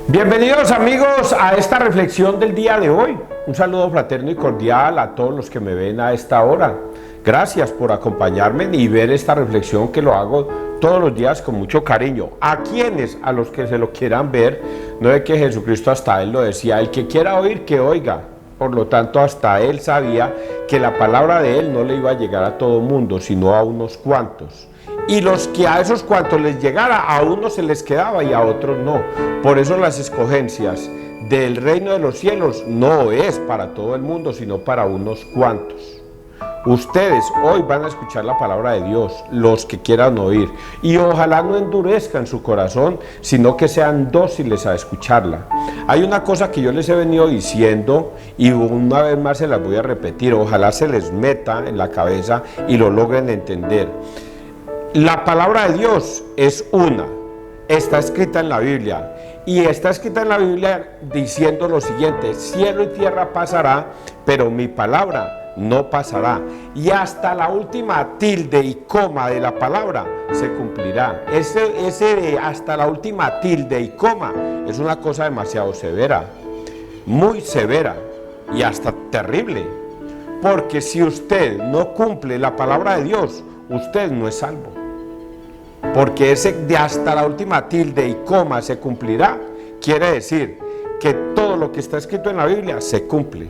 Bienvenidos amigos a esta reflexión del día de hoy. Un saludo fraterno y cordial a todos los que me ven a esta hora. Gracias por acompañarme y ver esta reflexión que lo hago todos los días con mucho cariño. A quienes, a los que se lo quieran ver, no es que Jesucristo hasta él lo decía, el que quiera oír, que oiga. Por lo tanto, hasta él sabía que la palabra de él no le iba a llegar a todo mundo, sino a unos cuantos. Y los que a esos cuantos les llegara, a unos se les quedaba y a otros no. Por eso las escogencias del reino de los cielos no es para todo el mundo, sino para unos cuantos. Ustedes hoy van a escuchar la palabra de Dios, los que quieran oír, y ojalá no endurezcan su corazón, sino que sean dóciles a escucharla. Hay una cosa que yo les he venido diciendo y una vez más se las voy a repetir, ojalá se les meta en la cabeza y lo logren entender. La palabra de Dios es una, está escrita en la Biblia, y está escrita en la Biblia diciendo lo siguiente: cielo y tierra pasará, pero mi palabra no pasará, y hasta la última tilde y coma de la palabra se cumplirá. Ese de hasta la última tilde y coma es una cosa demasiado severa, muy severa y hasta terrible, porque si usted no cumple la palabra de Dios, usted no es salvo. Porque ese de hasta la última tilde y coma se cumplirá, quiere decir que todo lo que está escrito en la Biblia se cumple.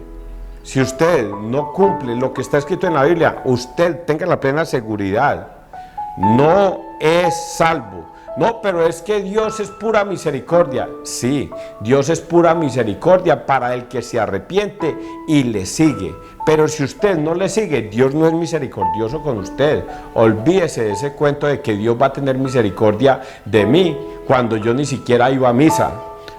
Si usted no cumple lo que está escrito en la Biblia, usted tenga la plena seguridad, no es salvo. No, pero es que Dios es pura misericordia. Sí, Dios es pura misericordia para el que se arrepiente y le sigue. Pero si usted no le sigue, Dios no es misericordioso con usted. Olvídese de ese cuento de que Dios va a tener misericordia de mí cuando yo ni siquiera iba a misa,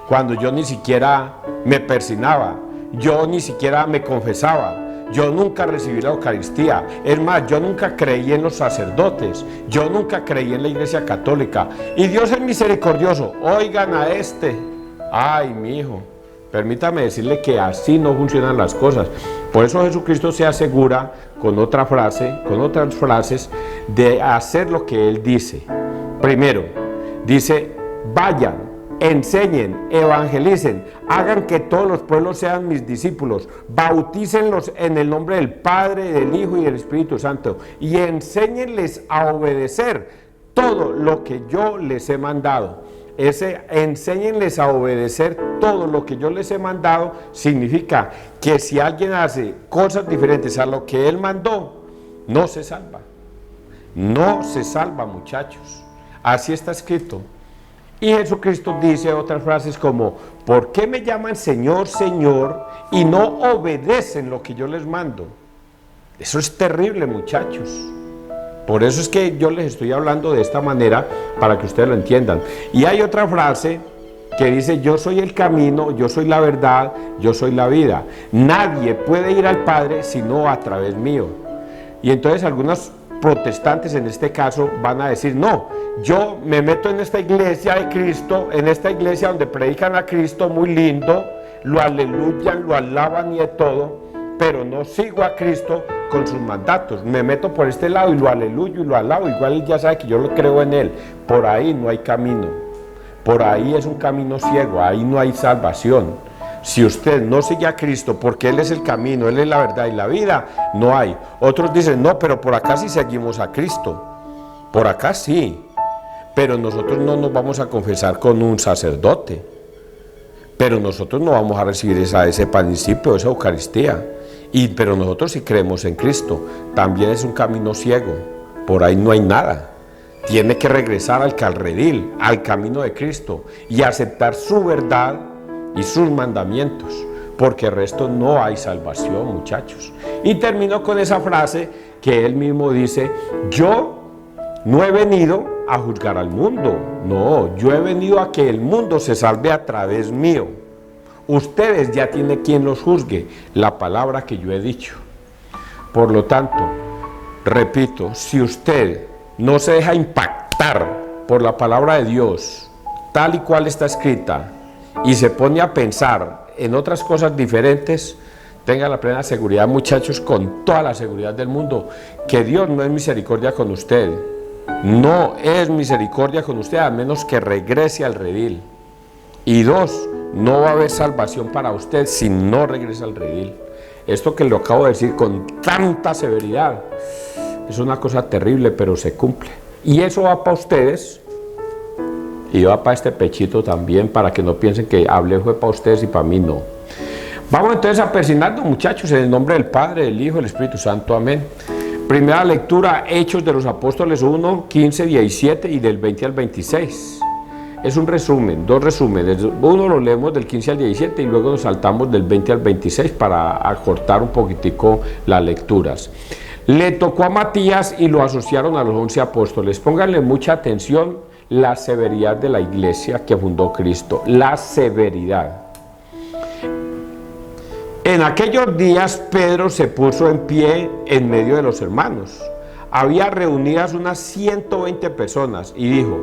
cuando yo ni siquiera me persinaba, yo ni siquiera me confesaba. Yo nunca recibí la Eucaristía, es más, yo nunca creí en los sacerdotes, yo nunca creí en la Iglesia Católica, y Dios es misericordioso. Oigan a este, ay mi hijo, permítame decirle que así no funcionan las cosas. Por eso Jesucristo se asegura con otras frases de hacer lo que Él dice. Primero, dice, vayan, enseñen, evangelicen, hagan que todos los pueblos sean mis discípulos, bautícenlos en el nombre del Padre, del Hijo y del Espíritu Santo, y enséñenles a obedecer todo lo que yo les he mandado. Enséñenles a obedecer todo lo que yo les he mandado significa que si alguien hace cosas diferentes a lo que Él mandó, no se salva. No se salva, muchachos. Así está escrito. Y Jesucristo dice otras frases como: ¿por qué me llaman Señor, Señor y no obedecen lo que yo les mando? Eso es terrible, muchachos. Por eso es que yo les estoy hablando de esta manera para que ustedes lo entiendan. Y hay otra frase que dice: yo soy el camino, yo soy la verdad, yo soy la vida. Nadie puede ir al Padre sino a través mío. Y entonces algunos protestantes en este caso van a decir: no, yo me meto en esta iglesia de Cristo, en esta iglesia donde predican a Cristo muy lindo, lo aleluyan, lo alaban y de todo, pero no sigo a Cristo con sus mandatos. Me meto por este lado y lo aleluyo y lo alabo, igual él ya sabe que yo lo creo en él. Por ahí no hay camino, por ahí es un camino ciego, ahí no hay salvación. Si usted no sigue a Cristo porque Él es el camino, Él es la verdad y la vida, no hay. Otros dicen: no, pero por acá sí seguimos a Cristo, por acá sí, pero nosotros no nos vamos a confesar con un sacerdote, pero nosotros no vamos a recibir ese panicipio, esa Eucaristía, pero nosotros sí creemos en Cristo. También es un camino ciego, por ahí no hay nada. Tiene que regresar al redil, al camino de Cristo, y aceptar su verdad y sus mandamientos, porque el resto no hay salvación, muchachos. Y termino con esa frase que él mismo dice: yo no he venido a juzgar al mundo, no, yo he venido a que el mundo se salve a través mío. Ustedes ya tienen quien los juzgue, la palabra que yo he dicho. Por lo tanto, repito, si usted no se deja impactar por la palabra de Dios, tal y cual está escrita, y se pone a pensar en otras cosas diferentes, tenga la plena seguridad, muchachos, con toda la seguridad del mundo, que Dios no es misericordia con usted. No es misericordia con usted, a menos que regrese al redil. Y 2, no va a haber salvación para usted si no regresa al redil. Esto que lo acabo de decir con tanta severidad es una cosa terrible, pero se cumple. Y eso va para ustedes y va para este pechito también, para que no piensen que hablé fue para ustedes y para mí no. Vamos entonces a persignarnos, muchachos, en el nombre del Padre, del Hijo y del Espíritu Santo. Amén. Primera lectura, Hechos de los Apóstoles 1, 15, 17 y del 20 al 26. Es un resumen, 2 resúmenes. Uno lo leemos del 15 al 17 y luego nos saltamos del 20 al 26 para acortar un poquitico las lecturas. Le tocó a Matías y lo asociaron a los 11 apóstoles. Pónganle mucha atención la severidad de la iglesia que fundó Cristo. La severidad. En aquellos días Pedro se puso en pie en medio de los hermanos. Había reunidas unas 120 personas y dijo: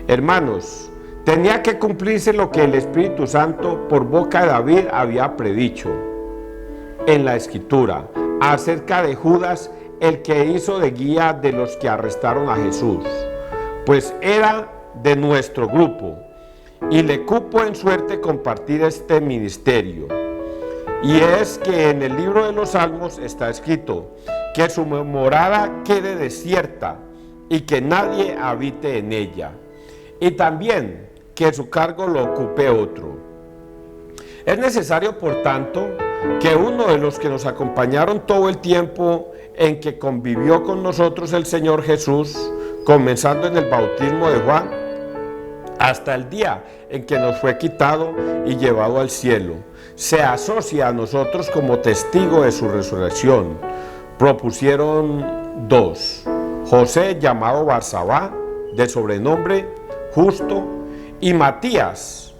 hermanos, tenía que cumplirse lo que el Espíritu Santo por boca de David había predicho en la Escritura acerca de Judas, el que hizo de guía de los que arrestaron a Jesús, pues era de nuestro grupo y le cupo en suerte compartir este ministerio. Y es que en el libro de los Salmos está escrito que su morada quede desierta y que nadie habite en ella, y también que su cargo lo ocupe otro. Es necesario, por tanto, que uno de los que nos acompañaron todo el tiempo en que convivió con nosotros el Señor Jesús, comenzando en el bautismo de Juan, hasta el día en que nos fue quitado y llevado al cielo, se asocia a nosotros como testigo de su resurrección. Propusieron 2, José, llamado Barsabá, de sobrenombre Justo, y Matías,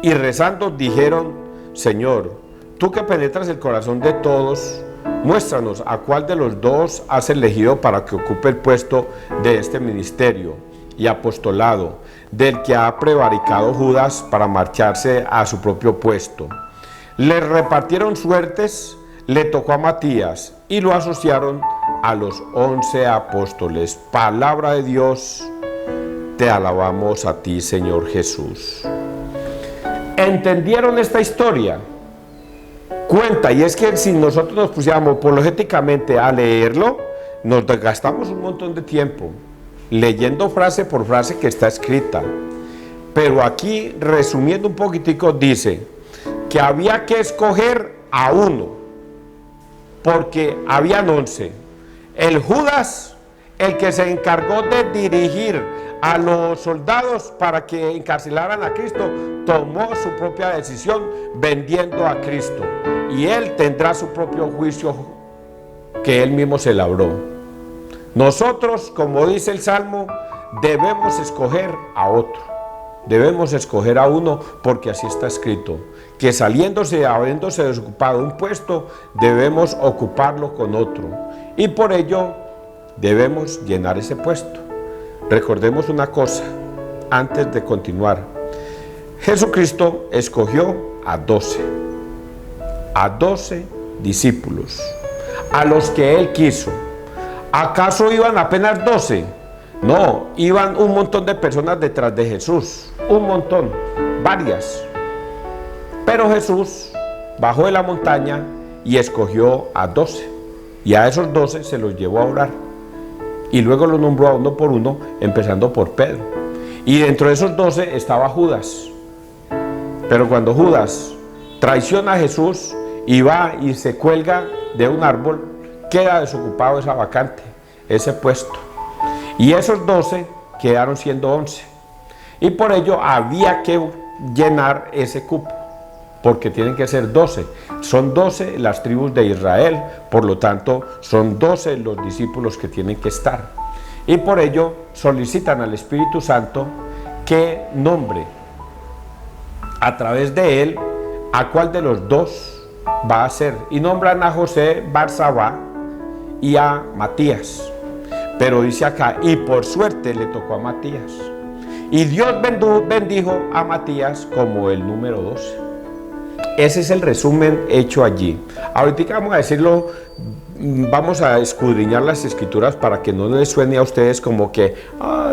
y rezando dijeron: Señor, tú que penetras el corazón de todos, muéstranos a cuál de los 2 has elegido para que ocupe el puesto de este ministerio y apostolado, del que ha prevaricado Judas para marcharse a su propio puesto. Le repartieron suertes, le tocó a Matías y lo asociaron a los 11 apóstoles. Palabra de Dios, te alabamos a ti, Señor Jesús. ¿Entendieron esta historia? Cuenta, y es que si nosotros nos pusiéramos apologéticamente a leerlo, nos gastamos un montón de tiempo leyendo frase por frase que está escrita. Pero aquí, resumiendo un poquitico, dice que había que escoger a uno, porque habían 11. El Judas, el que se encargó de dirigir a los soldados para que encarcelaran a Cristo, tomó su propia decisión vendiendo a Cristo, y él tendrá su propio juicio que él mismo se labró. Nosotros, como dice el Salmo, debemos escoger a otro, debemos escoger a uno, porque así está escrito, que habiéndose desocupado un puesto, debemos ocuparlo con otro, y por ello debemos llenar ese puesto. Recordemos una cosa antes de continuar. Jesucristo escogió a 12 discípulos, a los que Él quiso. ¿Acaso iban apenas 12? No, iban un montón de personas detrás de Jesús, un montón, varias. Pero Jesús bajó de la montaña y escogió a 12, y a esos 12 se los llevó a orar. Y luego los nombró a uno por uno, empezando por Pedro. Y dentro de esos 12 estaba Judas. Pero cuando Judas traiciona a Jesús y va y se cuelga de un árbol, queda desocupado esa vacante, ese puesto. Y esos 12 quedaron siendo 11. Y por ello había que llenar ese cupo, porque tienen que ser 12. Son 12 las tribus de Israel, por lo tanto son 12 los discípulos que tienen que estar. Y por ello solicitan al Espíritu Santo que nombre a través de él a cuál de los 2 va a ser. Y nombran a José Barsabá y a Matías. Pero dice acá, y por suerte le tocó a Matías. Y Dios bendijo a Matías como el número 12. Ese es el resumen hecho allí. Ahorita vamos a decirlo, vamos a escudriñar las escrituras para que no les suene a ustedes como que,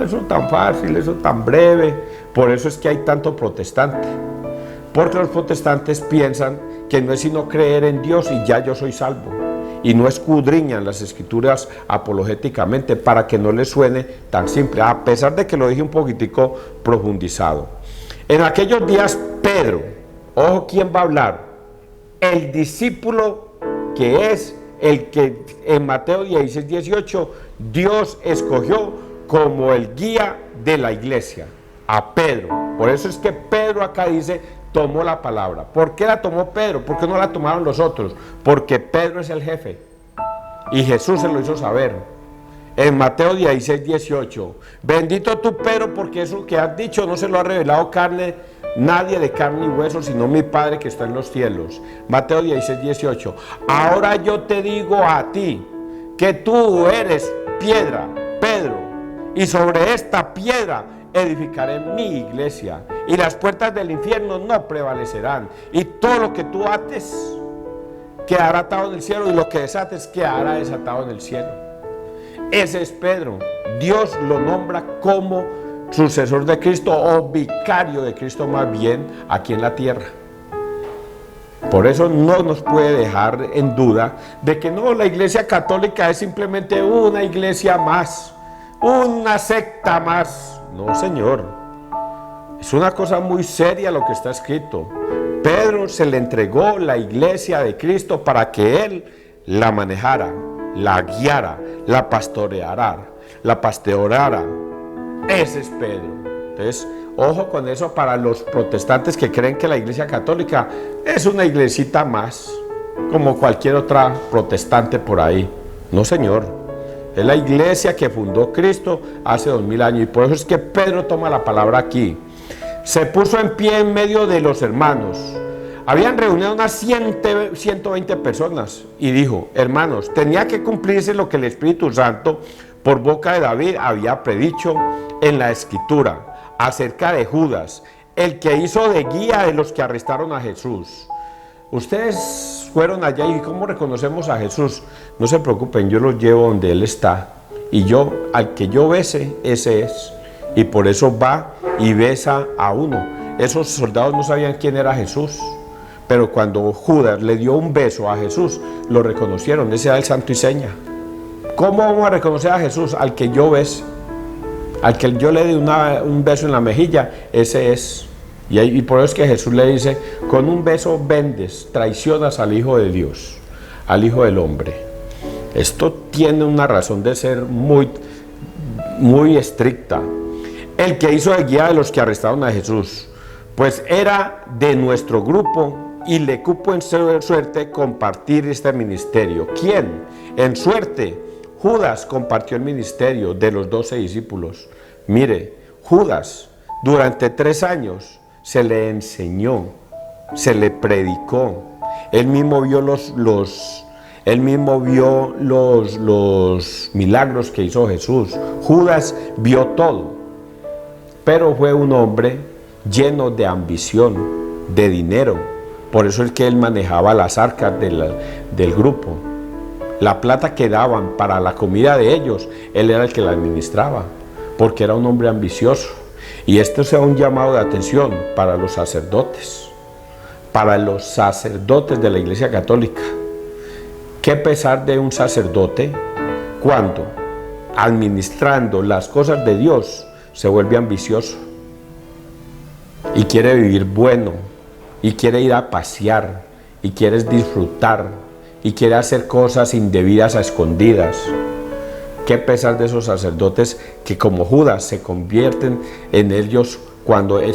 eso tan fácil, eso tan breve. Por eso es que hay tanto protestante. Porque los protestantes piensan que no es sino creer en Dios y ya yo soy salvo. Y no escudriñan las escrituras apologéticamente para que no les suene tan simple, a pesar de que lo dije un poquitico profundizado. En aquellos días Pedro, ojo, ¿quién va a hablar? El discípulo que es el que en Mateo 16, 18 Dios escogió como el guía de la iglesia, a Pedro. Por eso es que Pedro acá dice, tomó la palabra. ¿Por qué la tomó Pedro? ¿Por qué no la tomaron los otros? Porque Pedro es el jefe y Jesús se lo hizo saber. En Mateo 16, 18, bendito tú Pedro, porque eso que has dicho no se lo ha revelado nadie de carne y hueso, sino mi Padre que está en los cielos. Mateo 16, 18, ahora yo te digo a ti, que tú eres piedra, Pedro, y sobre esta piedra edificaré mi iglesia, y las puertas del infierno no prevalecerán, y todo lo que tú ates quedará atado en el cielo, y lo que desates quedará desatado en el cielo. Ese es Pedro. Dios lo nombra como sucesor de Cristo o vicario de Cristo más bien aquí en la tierra. Por eso no nos puede dejar en duda de que no, la iglesia católica es simplemente una iglesia más, una secta más. No, señor. Es una cosa muy seria lo que está escrito. Pedro se le entregó la iglesia de Cristo para que él la manejara, la guiara, la pastoreara. Ese es Pedro. Entonces, ojo con eso para los protestantes que creen que la iglesia católica es una iglesita más, como cualquier otra protestante por ahí. No, señor. Es la iglesia que fundó Cristo hace 2000 años, y por eso es que Pedro toma la palabra aquí. Se puso en pie en medio de los hermanos. Habían reunido unas 120 personas y dijo, hermanos, tenía que cumplirse lo que el Espíritu Santo por boca de David había predicho en la Escritura acerca de Judas, el que hizo de guía de los que arrestaron a Jesús. Ustedes fueron allá y ¿cómo reconocemos a Jesús? No se preocupen, yo los llevo donde Él está, y yo, al que yo bese, ese es. Y por eso va y besa a uno. Esos soldados no sabían quién era Jesús, pero cuando Judas le dio un beso a Jesús, lo reconocieron, ese era el santo y seña. ¿Cómo vamos a reconocer a Jesús? Al que yo bese, al que yo le dé un beso en la mejilla, ese es. Y por eso es que Jesús le dice, con un beso vendes, traicionas al Hijo de Dios, al Hijo del Hombre. Esto tiene una razón de ser muy, muy estricta. El que hizo de guía de los que arrestaron a Jesús, pues era de nuestro grupo y le cupo en suerte compartir este ministerio. ¿Quién? En suerte, Judas compartió el ministerio de los 12 discípulos. Mire, Judas durante 3 años se le enseñó, se le predicó. Él mismo vio los milagros que hizo Jesús. Judas vio todo, pero fue un hombre lleno de ambición, de dinero. Por eso es que él manejaba las arcas del grupo. La plata que daban para la comida de ellos, él era el que la administraba, porque era un hombre ambicioso. Y esto sea un llamado de atención para los sacerdotes de la Iglesia Católica. ¿Qué pesar de un sacerdote cuando, administrando las cosas de Dios, se vuelve ambicioso y quiere vivir bueno, y quiere ir a pasear, y quiere disfrutar, y quiere hacer cosas indebidas a escondidas? Qué pesar de esos sacerdotes que, como Judas, se convierten en ellos cuando en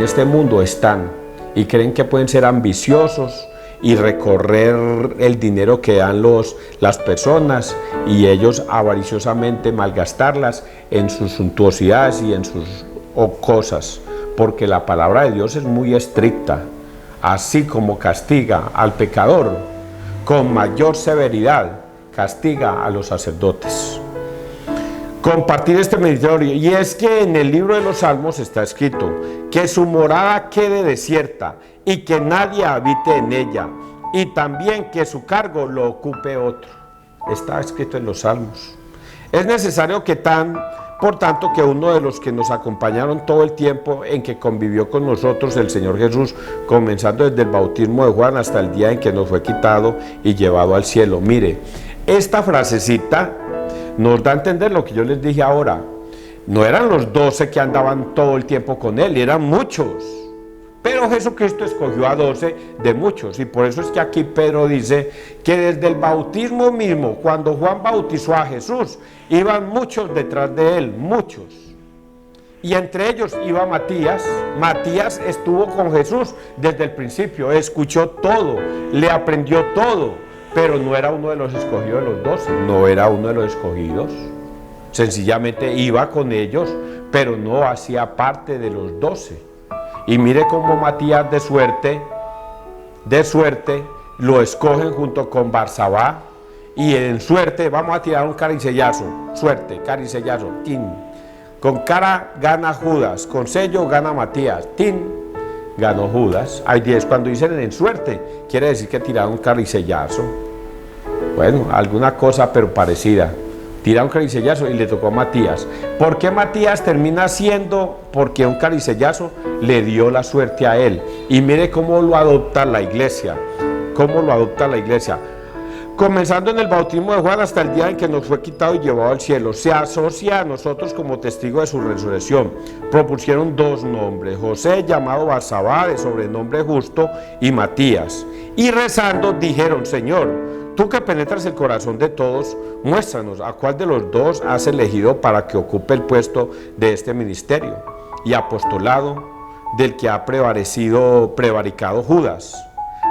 este mundo están y creen que pueden ser ambiciosos y recorrer el dinero que dan las personas, y ellos avariciosamente malgastarlas en sus suntuosidades y en sus cosas, porque la palabra de Dios es muy estricta. Así como castiga al pecador, con mayor severidad castiga a los sacerdotes. Compartir este ministerio, y es que en el libro de los Salmos está escrito que su morada quede desierta y que nadie habite en ella, y también que su cargo lo ocupe otro. Está escrito en los Salmos. Es necesario que tan Por tanto, que uno de los que nos acompañaron todo el tiempo en que convivió con nosotros el Señor Jesús, comenzando desde el bautismo de Juan hasta el día en que nos fue quitado y llevado al cielo. Mire, esta frasecita nos da a entender lo que yo les dije ahora. No eran los 12 que andaban todo el tiempo con él, eran muchos. Pero Jesucristo escogió a 12 de muchos, y por eso es que aquí Pedro dice que desde el bautismo mismo, cuando Juan bautizó a Jesús, iban muchos detrás de él, muchos. Y entre ellos iba Matías. Matías estuvo con Jesús desde el principio, escuchó todo, le aprendió todo, pero no era uno de los escogidos de los 12, no era uno de los escogidos. Sencillamente iba con ellos, pero no hacía parte de los 12. Y mire cómo Matías de suerte, lo escogen junto con Barsabá, y en suerte vamos a tirar un caricellazo, suerte, caricellazo, tin. Con cara gana Judas, con sello gana Matías, tin, ganó Judas. Hay 10, cuando dicen en suerte, quiere decir que tiraron un caricellazo. Bueno, alguna cosa pero parecida. Tira un caricellazo y le tocó a Matías. ¿Por qué Matías termina siendo? Porque un caricellazo le dio la suerte a él. Y mire cómo lo adopta la iglesia. Cómo lo adopta la iglesia. Comenzando en el bautismo de Juan hasta el día en que nos fue quitado y llevado al cielo. Se asocia a nosotros como testigo de su resurrección. Propusieron 2 nombres. José, llamado Barsabá, de sobrenombre Justo, y Matías. Y rezando dijeron: Señor, tú que penetras el corazón de todos, muéstranos a cuál de los 2 has elegido para que ocupe el puesto de este ministerio y apostolado del que ha prevaricado Judas,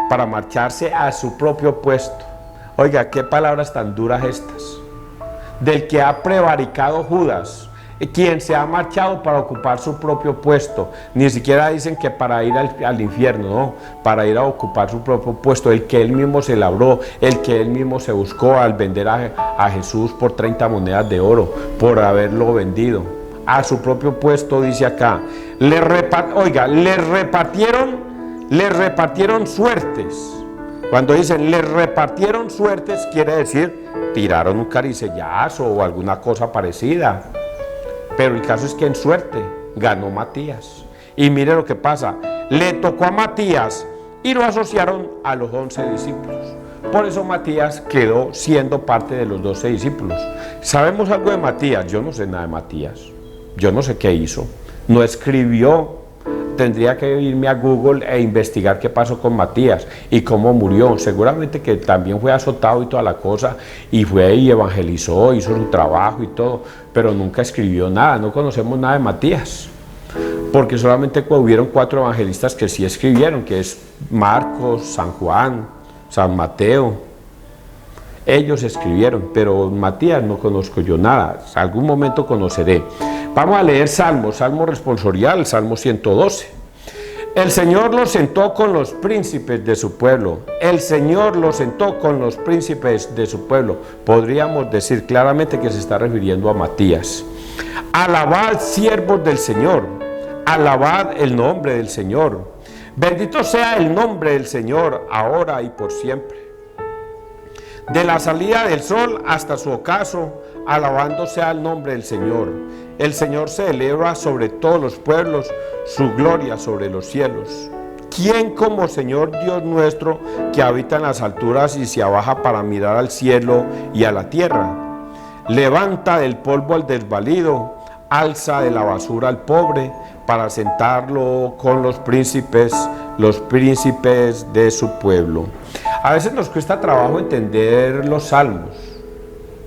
para marcharse a su propio puesto. Oiga, qué palabras tan duras estas. Del que ha prevaricado Judas, quien se ha marchado para ocupar su propio puesto. Ni siquiera dicen que para ir al infierno, no, para ir a ocupar su propio puesto, el que él mismo se labró, el que él mismo se buscó al vender a Jesús por 30 monedas de oro, por haberlo vendido. A su propio puesto, dice acá. Le repartieron suertes. Cuando dicen le repartieron suertes, quiere decir tiraron un caricellazo o alguna cosa parecida. Pero el caso es que en suerte ganó Matías. Y mire lo que pasa, le tocó a Matías y lo asociaron a los 11 discípulos. Por eso Matías quedó siendo parte de los 12 discípulos. ¿Sabemos algo de Matías? Yo no sé nada de Matías. Yo no sé qué hizo. No escribió. Tendría que irme a Google e investigar qué pasó con Matías y cómo murió. Seguramente que también fue azotado y toda la cosa, y fue y evangelizó, hizo su trabajo y todo, pero nunca escribió nada. No conocemos nada de Matías, porque solamente hubieron 4 evangelistas que sí escribieron, que es Marcos, San Juan, San Mateo. Ellos escribieron, pero Matías no conozco yo nada. Algún momento conoceré. Vamos a leer Salmos, Salmo responsorial, Salmo 112. El Señor los sentó con los príncipes de su pueblo. El Señor los sentó con los príncipes de su pueblo. Podríamos decir claramente que se está refiriendo a Matías. Alabad, siervos del Señor. Alabad el nombre del Señor. Bendito sea el nombre del Señor, ahora y por siempre. De la salida del sol hasta su ocaso, alabando sea el nombre del Señor. El Señor se eleva sobre todos los pueblos, su gloria sobre los cielos. ¿Quién como Señor Dios nuestro, que habita en las alturas y se abaja para mirar al cielo y a la tierra? Levanta del polvo al desvalido, alza de la basura al pobre, para sentarlo con los príncipes de su pueblo. A veces nos cuesta trabajo entender los salmos,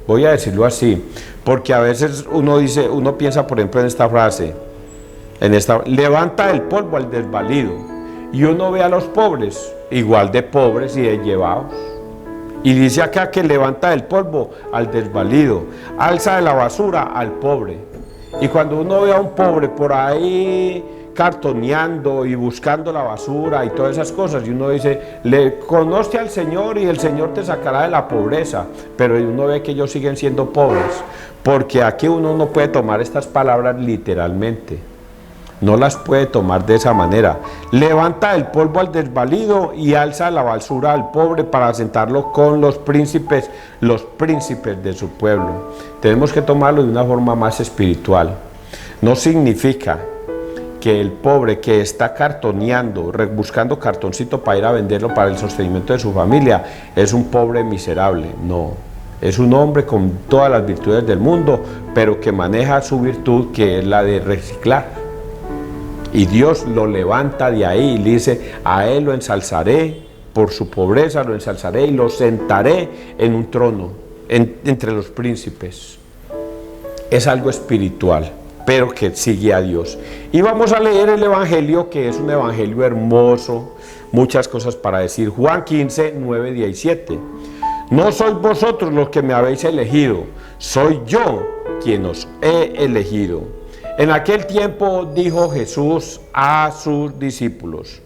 voy a decirlo así, porque a veces uno piensa, por ejemplo, en esta frase, levanta el polvo al desvalido, y uno ve a los pobres, igual de pobres y de llevados, y dice acá que levanta el polvo al desvalido, alza de la basura al pobre. Y cuando uno ve a un pobre por ahí cartoneando y buscando la basura y todas esas cosas, y uno dice, le conoce al Señor y el Señor te sacará de la pobreza, pero uno ve que ellos siguen siendo pobres, porque aquí uno no puede tomar estas palabras literalmente. No las puede tomar de esa manera. Levanta del polvo al desvalido y alza la basura al pobre para sentarlo con los príncipes de su pueblo. Tenemos que tomarlo de una forma más espiritual. No significa que el pobre que está cartoneando, buscando cartoncito para ir a venderlo para el sostenimiento de su familia, es un pobre miserable. No, es un hombre con todas las virtudes del mundo, pero que maneja su virtud, que es la de reciclar. Y Dios lo levanta de ahí y le dice: a él lo ensalzaré, por su pobreza lo ensalzaré y lo sentaré en un trono, entre los príncipes. Es algo espiritual, pero que sigue a Dios. Y vamos a leer el Evangelio, que es un Evangelio hermoso, muchas cosas para decir. Juan 15, 9, 17. No sois vosotros los que me habéis elegido, soy yo quien os he elegido. En aquel tiempo dijo Jesús a sus discípulos: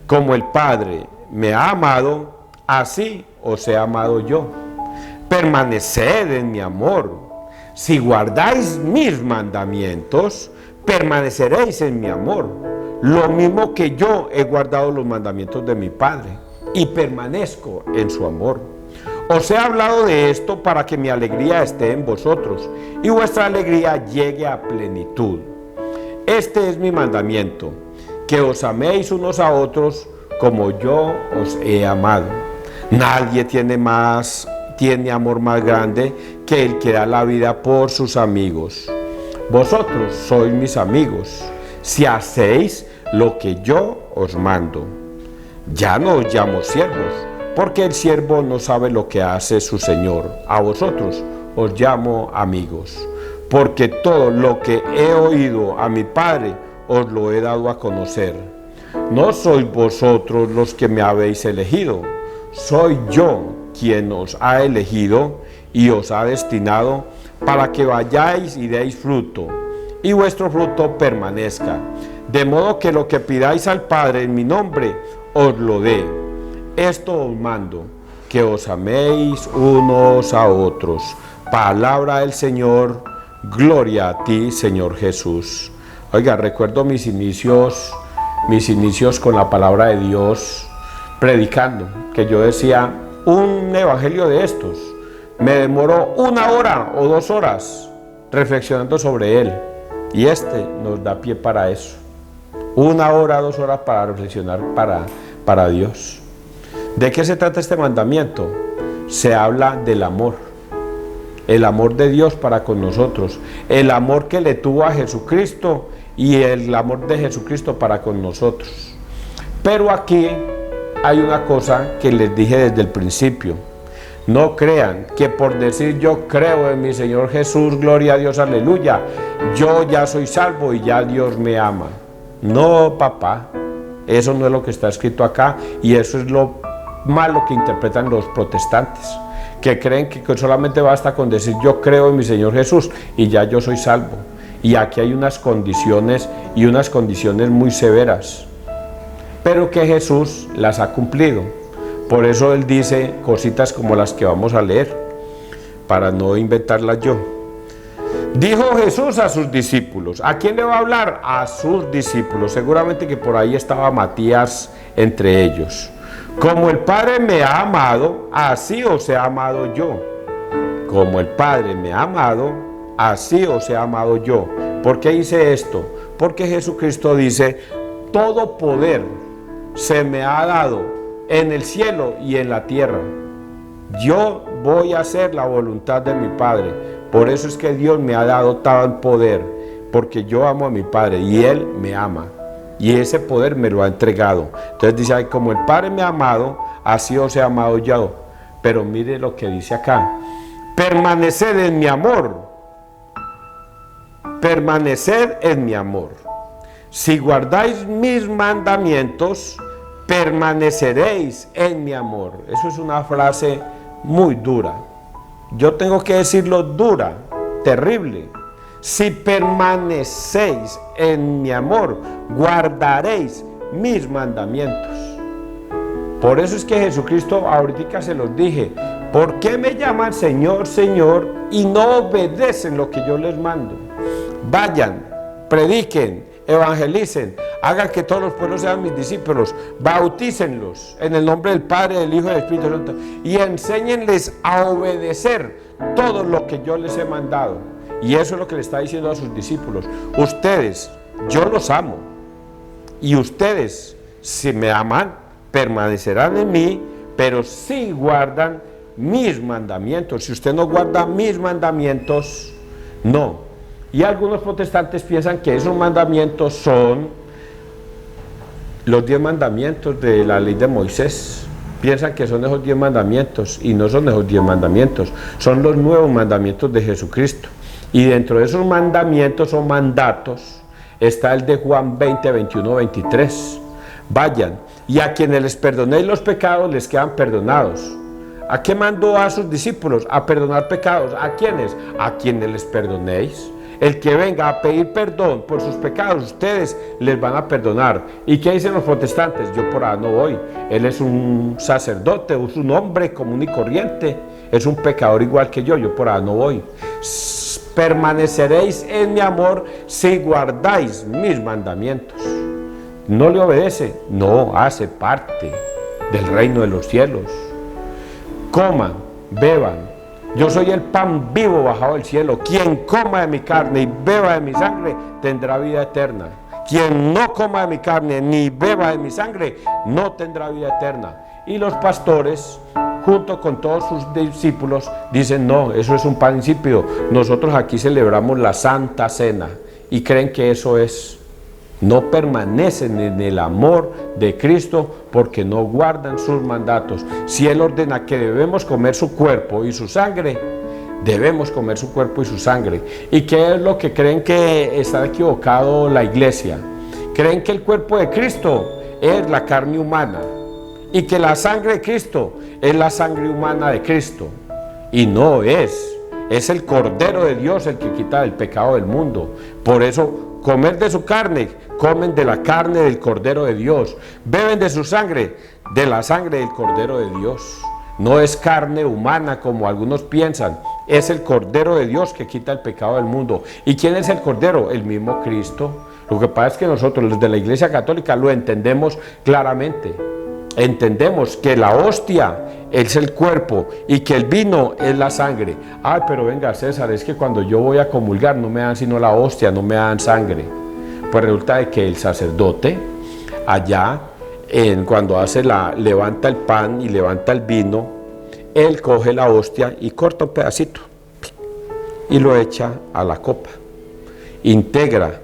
como el Padre me ha amado, así os he amado yo. Permaneced en mi amor. Si guardáis mis mandamientos, permaneceréis en mi amor, lo mismo que yo he guardado los mandamientos de mi Padre, y permanezco en su amor. Os he hablado de esto para que mi alegría esté en vosotros, y vuestra alegría llegue a plenitud. Este es mi mandamiento, que os améis unos a otros como yo os he amado. Nadie tiene amor más grande que el que da la vida por sus amigos. Vosotros sois mis amigos, si hacéis lo que yo os mando. Ya no os llamo siervos, porque el siervo no sabe lo que hace su señor. A vosotros os llamo amigos, porque todo lo que he oído a mi Padre os lo he dado a conocer. No sois vosotros los que me habéis elegido, soy yo quien os ha elegido y os ha destinado para que vayáis y deis fruto, y vuestro fruto permanezca, de modo que lo que pidáis al Padre en mi nombre os lo dé. Esto os mando, que os améis unos a otros. Palabra del Señor. Gloria a ti, Señor Jesús. Oiga, recuerdo mis inicios con la palabra de Dios, predicando, que yo decía: un evangelio de estos me demoró 1 hora o 2 horas reflexionando sobre él, y este nos da pie para eso. 1 hora, 2 horas para reflexionar para Dios. ¿De qué se trata este mandamiento? Se habla del amor, el amor de Dios para con nosotros, el amor que le tuvo a Jesucristo y el amor de Jesucristo para con nosotros. Pero aquí hay una cosa que les dije desde el principio: no crean que por decir yo creo en mi Señor Jesús, gloria a Dios, aleluya, yo ya soy salvo y ya Dios me ama. No, papá, eso no es lo que está escrito acá, y eso es lo malo que interpretan los protestantes, que creen que solamente basta con decir yo creo en mi Señor Jesús y ya yo soy salvo. Y aquí hay unas condiciones, y unas condiciones muy severas, pero que Jesús las ha cumplido. Por eso Él dice cositas como las que vamos a leer, para no inventarlas yo. Dijo Jesús a sus discípulos. ¿A quién le va a hablar? A sus discípulos. Seguramente que por ahí estaba Matías entre ellos. Como el Padre me ha amado, así os he amado yo. Como el Padre me ha amado, así os he amado yo. ¿Por qué hice esto? Porque Jesucristo dice: todo poder se me ha dado en el cielo y en la tierra. Yo voy a hacer la voluntad de mi Padre. Por eso es que Dios me ha dado tal poder, porque yo amo a mi Padre y Él me ama. Y ese poder me lo ha entregado. Entonces dice: ay, como el Padre me ha amado, así os he amado yo. Pero mire lo que dice acá: permaneced en mi amor. Permaneced en mi amor. Si guardáis mis mandamientos, permaneceréis en mi amor. Eso es una frase muy dura. Yo tengo que decirlo dura, terrible. Si permanecéis en mi amor, guardaréis mis mandamientos. Por eso es que Jesucristo, ahorita se los dije: ¿por qué me llaman Señor, Señor y no obedecen lo que yo les mando? Vayan, prediquen, evangelicen, hagan que todos los pueblos sean mis discípulos, bautícenlos en el nombre del Padre, del Hijo y del Espíritu Santo, y enséñenles a obedecer todo lo que yo les he mandado. Y eso es lo que le está diciendo a sus discípulos. Ustedes, yo los amo, y ustedes, si me aman, permanecerán en mí, pero si guardan mis mandamientos. Si usted no guarda mis mandamientos, no. Y algunos protestantes piensan que esos mandamientos son los 10 mandamientos de la ley de Moisés. Piensan que son esos 10 mandamientos, y no son esos 10 mandamientos, son los nuevos mandamientos de Jesucristo. Y dentro de esos mandamientos o mandatos está el de Juan 20, 21, 23. Vayan, y a quienes les perdonéis los pecados les quedan perdonados. ¿A qué mandó a sus discípulos? A perdonar pecados. ¿A quiénes? A quienes les perdonéis. El que venga a pedir perdón por sus pecados, ustedes les van a perdonar. ¿Y qué dicen los protestantes? Yo por ahí no voy. Él es un sacerdote, es un hombre común y corriente, es un pecador igual que yo por ahí no voy. Permaneceréis en mi amor si guardáis mis mandamientos. ¿No le obedece? No, hace parte del reino de los cielos. Coman, beban. Yo soy el pan vivo bajado del cielo. Quien coma de mi carne y beba de mi sangre tendrá vida eterna. Quien no coma de mi carne ni beba de mi sangre no tendrá vida eterna. Y los pastores, junto con todos sus discípulos, dicen: no, eso es un pan insípido. Nosotros aquí celebramos la Santa Cena, y creen que eso es. No permanecen en el amor de Cristo porque no guardan sus mandatos. Si Él ordena que debemos comer su cuerpo y su sangre, debemos comer su cuerpo y su sangre. ¿Y qué es lo que creen que está equivocado la iglesia? Creen que el cuerpo de Cristo es la carne humana y que la sangre de Cristo es la sangre humana de Cristo. Y no es. Es el Cordero de Dios el que quita el pecado del mundo. Por eso, comer de su carne, comen de la carne del Cordero de Dios. Beben de su sangre, de la sangre del Cordero de Dios. No es carne humana como algunos piensan. Es el Cordero de Dios que quita el pecado del mundo. ¿Y quién es el Cordero? El mismo Cristo. Lo que pasa es que nosotros, los de la Iglesia Católica, lo entendemos claramente. Entendemos que la hostia es el cuerpo y que el vino es la sangre. Ay, pero venga, César, es que cuando yo voy a comulgar no me dan sino la hostia, no me dan sangre. Pues resulta de que el sacerdote allá, cuando levanta el pan y levanta el vino, él coge la hostia y corta un pedacito y lo echa a la copa. Integra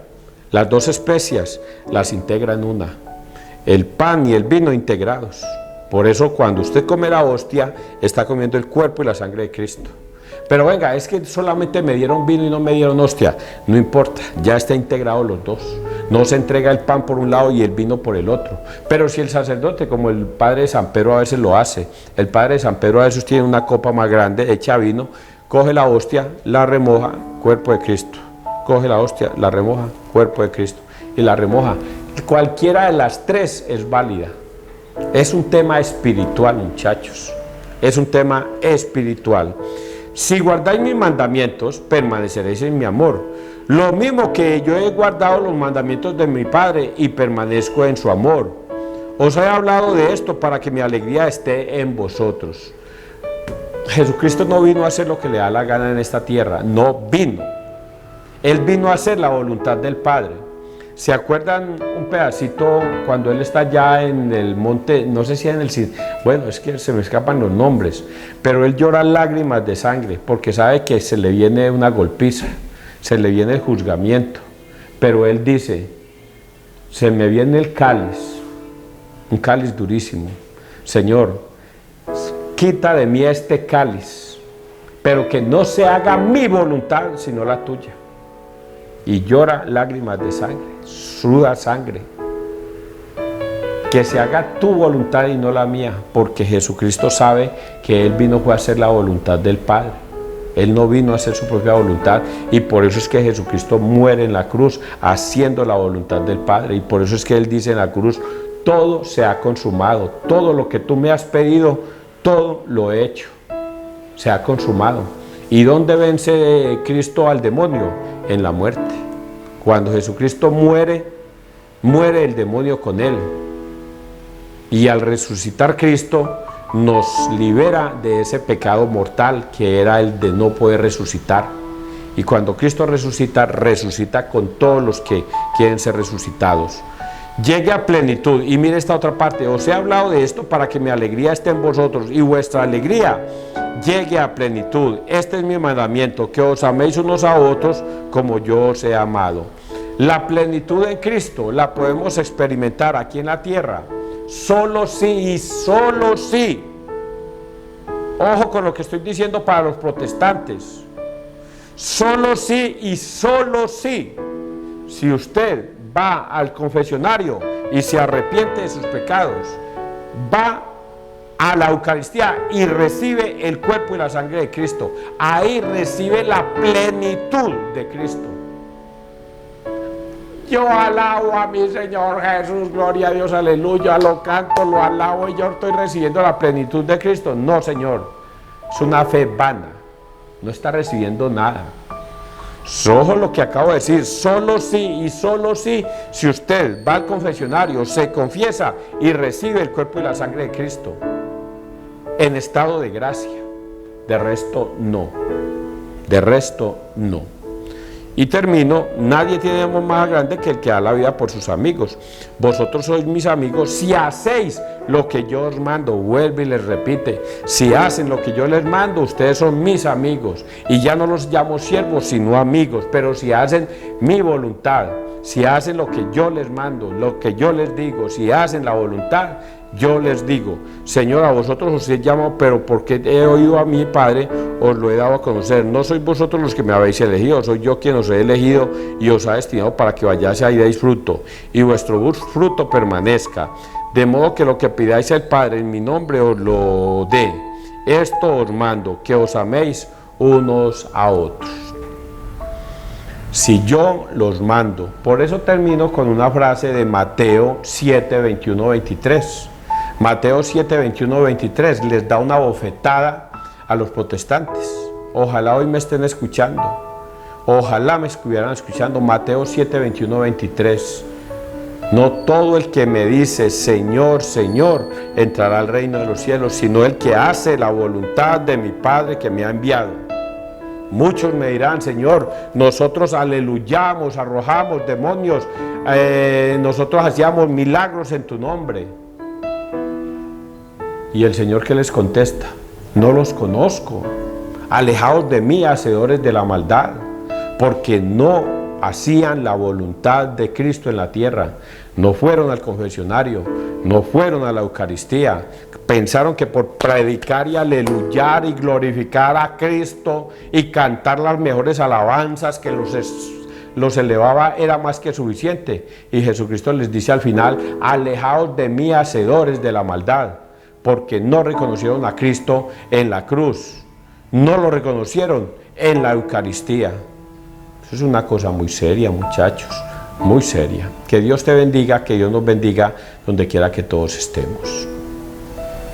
las dos especias, las integra en una. El pan y el vino integrados. Por eso cuando usted come la hostia, está comiendo el cuerpo y la sangre de Cristo. Pero venga, es que solamente me dieron vino y no me dieron hostia. No importa, ya está integrado los dos. No se entrega el pan por un lado y el vino por el otro. Pero si el sacerdote, como el padre de San Pedro a veces lo hace, el padre de San Pedro a veces tiene una copa más grande, echa vino, coge la hostia, la remoja, cuerpo de Cristo. Coge la hostia, la remoja, cuerpo de Cristo. Y la remoja. Cualquiera de las tres es válida. Es un tema espiritual, muchachos. Es un tema espiritual. Si guardáis mis mandamientos, permaneceréis en mi amor. Lo mismo que yo he guardado los mandamientos de mi Padre y permanezco en su amor. Os he hablado de esto para que mi alegría esté en vosotros. Jesucristo no vino a hacer lo que le da la gana en esta tierra. No vino. Él vino a hacer la voluntad del Padre. ¿Se acuerdan un pedacito cuando él está allá en el monte? No sé si en el... Bueno, es que se me escapan los nombres, pero él llora lágrimas de sangre porque sabe que se le viene una golpiza, se le viene el juzgamiento. Pero él dice: se me viene el cáliz, un cáliz durísimo. Señor, quita de mí este cáliz, pero que no se haga mi voluntad sino la tuya. Y llora lágrimas de sangre, suda sangre. Que se haga tu voluntad y no la mía, porque Jesucristo sabe que Él vino fue a hacer la voluntad del Padre. Él no vino a hacer su propia voluntad, y por eso es que Jesucristo muere en la cruz haciendo la voluntad del Padre. Y por eso es que Él dice en la cruz: todo se ha consumado, todo lo que tú me has pedido, todo lo he hecho, se ha consumado. ¿Y dónde vence Cristo al demonio? En la muerte. Cuando Jesucristo muere, muere el demonio con él. Y al resucitar Cristo, nos libera de ese pecado mortal que era el de no poder resucitar. Y cuando Cristo resucita, resucita con todos los que quieren ser resucitados. Llegue a plenitud. Y mire esta otra parte: os he hablado de esto para que mi alegría esté en vosotros y vuestra alegría llegue a plenitud. Este es mi mandamiento, que os améis unos a otros como yo os he amado. La plenitud en Cristo la podemos experimentar aquí en la tierra solo sí y solo sí. Ojo con lo que estoy diciendo para los protestantes. Solo sí y solo sí. Si usted va al confesionario y se arrepiente de sus pecados, va a la Eucaristía y recibe el cuerpo y la sangre de Cristo, ahí recibe la plenitud de Cristo. Yo alabo a mi Señor Jesús, gloria a Dios, aleluya, lo canto, lo alabo y yo estoy recibiendo la plenitud de Cristo. No, Señor, es una fe vana, no está recibiendo nada. Ojo lo que acabo de decir: solo sí y solo sí, si usted va al confesionario, se confiesa y recibe el cuerpo y la sangre de Cristo en estado de gracia. De resto no, de resto no. Y termino: nadie tiene amor más grande que el que da la vida por sus amigos. Vosotros sois mis amigos si hacéis lo que yo os mando. Vuelve y les repite: si hacen lo que yo les mando, ustedes son mis amigos. Y ya no los llamo siervos, sino amigos. Pero si hacen mi voluntad, si hacen lo que yo les mando, lo que yo les digo, si hacen la voluntad, yo les digo: Señor, a vosotros os he llamado, pero porque he oído a mi Padre, os lo he dado a conocer. No sois vosotros los que me habéis elegido, soy yo quien os he elegido y os ha destinado para que vayáis y deis fruto, y vuestro fruto permanezca, de modo que lo que pidáis al Padre en mi nombre os lo dé. Esto os mando, que os améis unos a otros. Si yo los mando. Por eso termino con una frase de Mateo 7, 21, 23. Mateo 7, 21, 23 les da una bofetada a los protestantes. Ojalá hoy me estén escuchando. Ojalá me estuvieran escuchando. Mateo 7, 21, 23. No todo el que me dice Señor, Señor, entrará al reino de los cielos, sino el que hace la voluntad de mi Padre que me ha enviado. Muchos me dirán: Señor, nosotros aleluyamos, arrojamos demonios, nosotros hacíamos milagros en tu nombre. Y el Señor, ¿qué les contesta? No los conozco. Alejaos de mí, hacedores de la maldad, porque no hacían la voluntad de Cristo en la tierra. No fueron al confesionario, no fueron a la Eucaristía. Pensaron que por predicar y aleluyar y glorificar a Cristo y cantar las mejores alabanzas que los elevaba era más que suficiente. Y Jesucristo les dice al final: alejaos de mí, hacedores de la maldad, porque no reconocieron a Cristo en la cruz, no lo reconocieron en la Eucaristía. Eso es una cosa muy seria, muchachos, muy seria. Que Dios te bendiga, que Dios nos bendiga donde quiera que todos estemos.